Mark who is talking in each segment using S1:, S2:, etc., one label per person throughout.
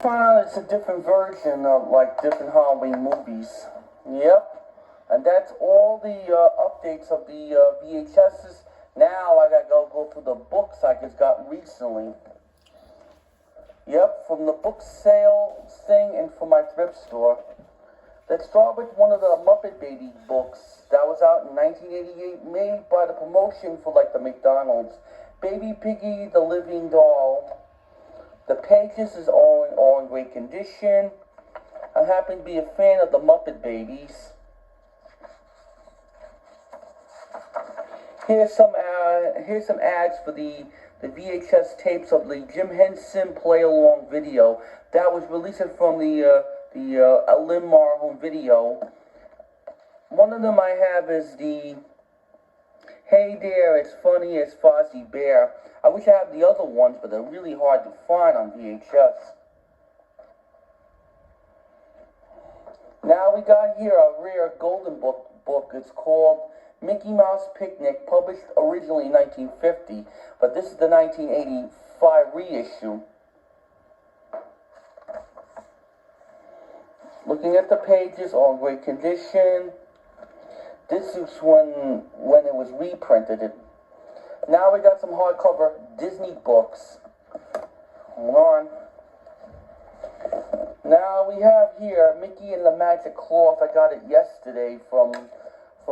S1: It's a different version of like different Halloween movies. Yep. And that's all the updates of the VHSs. Now I gotta go through the books I just got recently. Yep, from the book sale thing and from my thrift store. Let's start with one of the Muppet Baby books that was out in 1988, made by the promotion for like the McDonald's. Baby Piggy, the living doll. The pages is all in great condition. I happen to be a fan of the Muppet Babies. Here's some ads for the VHS tapes of the Jim Henson Play Along video that was released from the Lambert home video. One of them I have is the Hey There, It's Funny as Fozzie Bear. I wish I had the other ones, but they're really hard to find on VHS. Now we got here a rare golden book. It's called Mickey Mouse Picnic, published originally in 1950, but this is the 1985 reissue. Looking at the pages, all in great condition. This is when it was reprinted. Now we got some hardcover Disney books. Hold on. Now we have here Mickey and the Magic Cloth. I got it yesterday from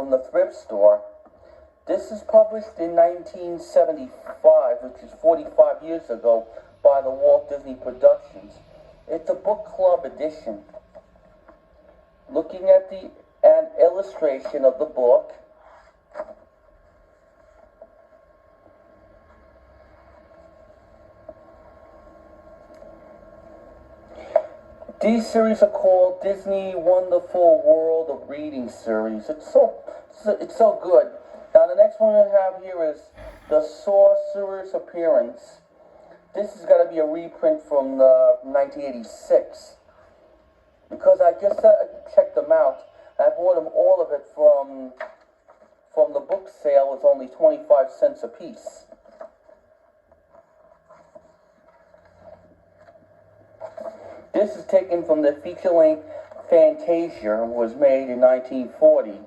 S1: the thrift store. This is published in 1975, which is 45 years ago, by the Walt Disney Productions. It's a book club edition. Looking at an illustration of the book. These series are called Disney Wonderful World of Reading series. It's so good. Now the next one I have here is The Sorcerer's Appearance. This has got to be a reprint from 1986. Because I just checked them out. I bought them all of it from the book sale. It's only 25 cents a piece. This is taken from the feature-length Fantasia, was made in 1940.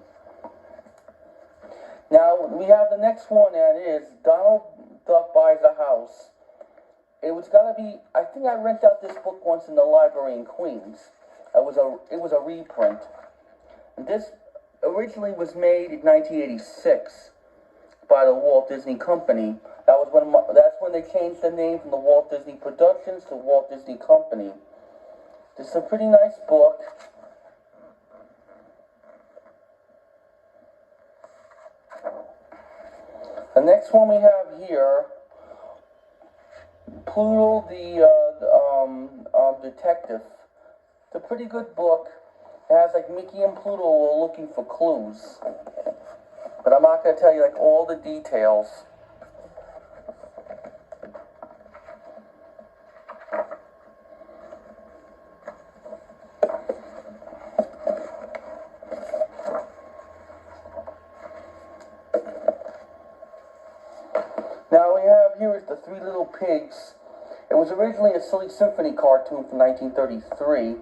S1: Now, we have the next one, and it is Donald Duck Buys a House. It was gotta be, I think I rented out this book once in the library in Queens. It was a reprint. And this originally was made in 1986 by the Walt Disney Company. That's when they changed the name from the Walt Disney Productions to Walt Disney Company. This is a pretty nice book. The next one we have here, Pluto the Detective. It's a pretty good book. It has like Mickey and Pluto are looking for clues. But I'm not going to tell you like all the details. Now we have here is the Three Little Pigs. It was originally a Silly Symphony cartoon from 1933.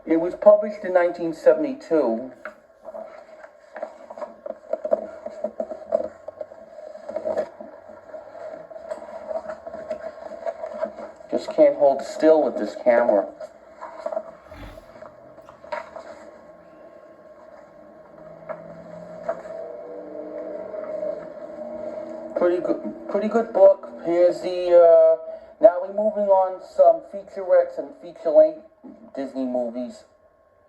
S1: It was published in 1972. Just can't hold still with this camera. Pretty good book. Here's the, now we're moving on some featurettes and feature-length Disney movies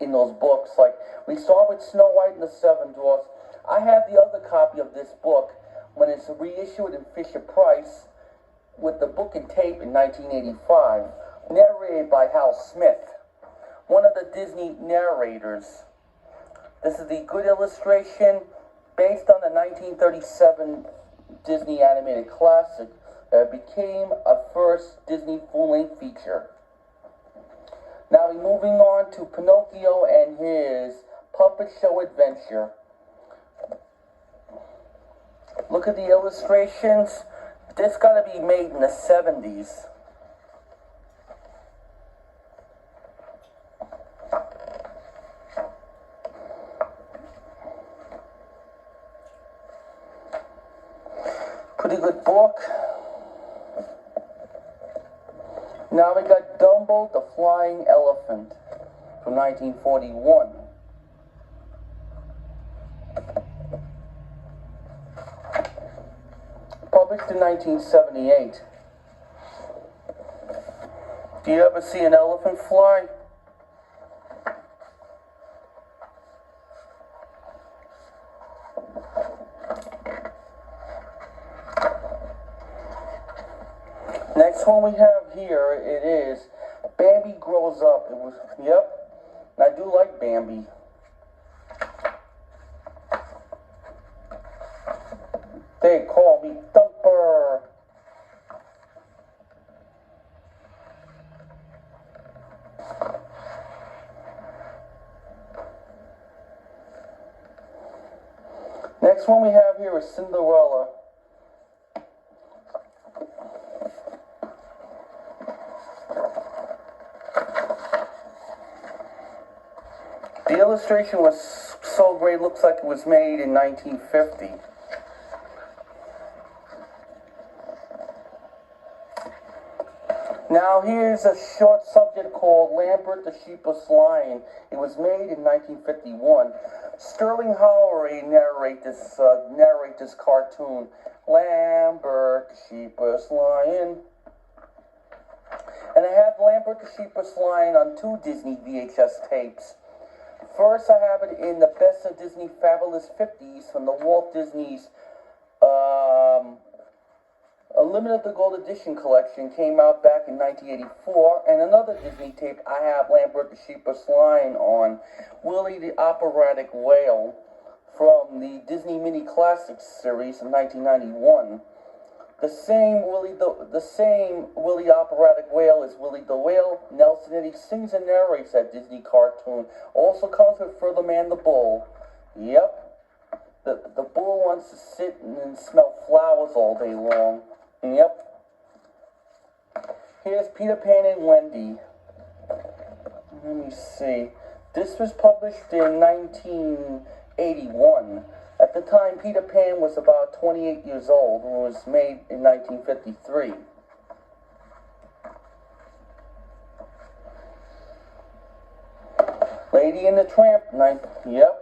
S1: in those books. Like, we start with Snow White and the Seven Dwarfs. I have the other copy of this book when it's reissued in Fisher-Price with the book and tape in 1985, narrated by Hal Smith, one of the Disney narrators. This is the good illustration based on the 1937 Disney animated classic that became a first Disney full-length feature. Now we're moving on to Pinocchio and his puppet show adventure. Look at the illustrations. This got to be made in the 70s. Pretty good book. Now we got Dumbo, the Flying Elephant from 1941. Published in 1978. Do you ever see an elephant fly? Next one we have here, it is Bambi Grows Up. It was, yep, and I do like Bambi. They call me Thumper. Next one we have here is Cinderella. The illustration was so great, it looks like it was made in 1950. Now here's a short subject called Lambert the Sheepish Lion. It was made in 1951. Sterling Howery narrate this cartoon. Lambert the Sheepish Lion. And I have Lambert the Sheepish Lion on 2 Disney VHS tapes. First, I have it in the Best of Disney Fabulous 50s from the Walt Disney's A Limited the Gold Edition collection, came out back in 1984, and another Disney tape I have Lambert the Sheepish Lion on, Willie the Operatic Whale from the Disney Mini Classics series in 1991. The same Willie Operatic Whale is Willie the Whale. Nelson Eddy sings and narrates that Disney cartoon. Also comes with Furtherman the Bull. Yep. The bull wants to sit and smell flowers all day long. Yep. Here's Peter Pan and Wendy. Let me see. This was published in 1981. At the time, Peter Pan was about 28 years old and was made in 1953. Lady and the Tramp, yep.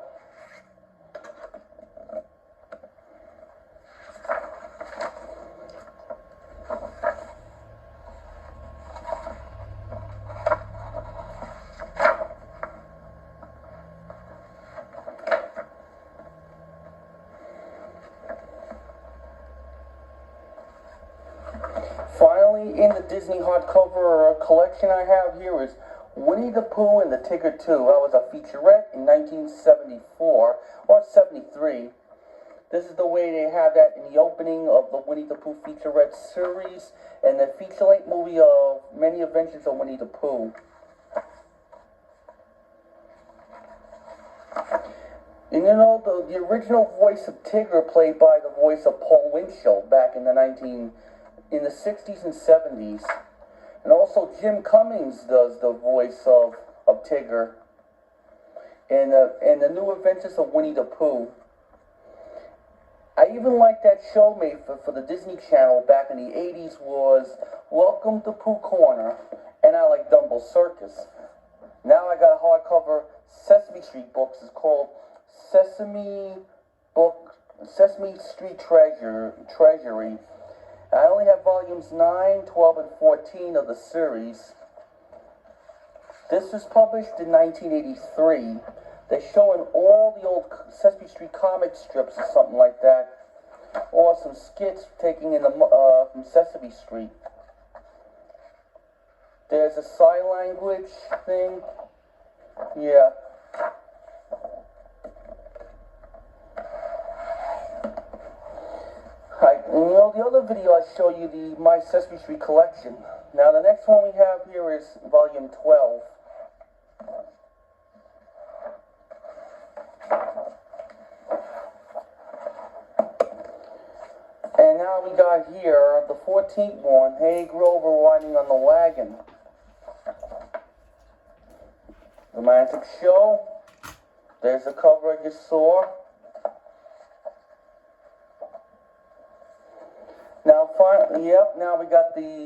S1: Finally, in the Disney hardcover collection I have here is Winnie the Pooh and the Tigger 2. That was a featurette in 1974 or 73. This is the way they have that in the opening of the Winnie the Pooh featurette series and the feature-length movie of Many Adventures of Winnie the Pooh. And you know, the original voice of Tigger played by the voice of Paul Winchell back in the 60s and 70s. And also Jim Cummings does the voice of Tigger in the New Adventures of Winnie the Pooh. I even like that show made for the Disney Channel back in the 80s was Welcome to Pooh Corner, and I like Dumbo Circus. Now I got a hardcover Sesame Street books. It's called Sesame Street Treasury. I only have volumes 9, 12, and 14 of the series. This was published in 1983. They're showing all the old Sesame Street comic strips or something like that. Or some skits taking in from Sesame Street. There's a sign language thing. Yeah. And you know, the other video I show you the My Sesame Street collection. Now the next one we have here is volume 12. And now we got here the 14th one, Hey Grover riding on the wagon. The Magic Show. There's the cover I just saw. Now, finally, yep, now we got the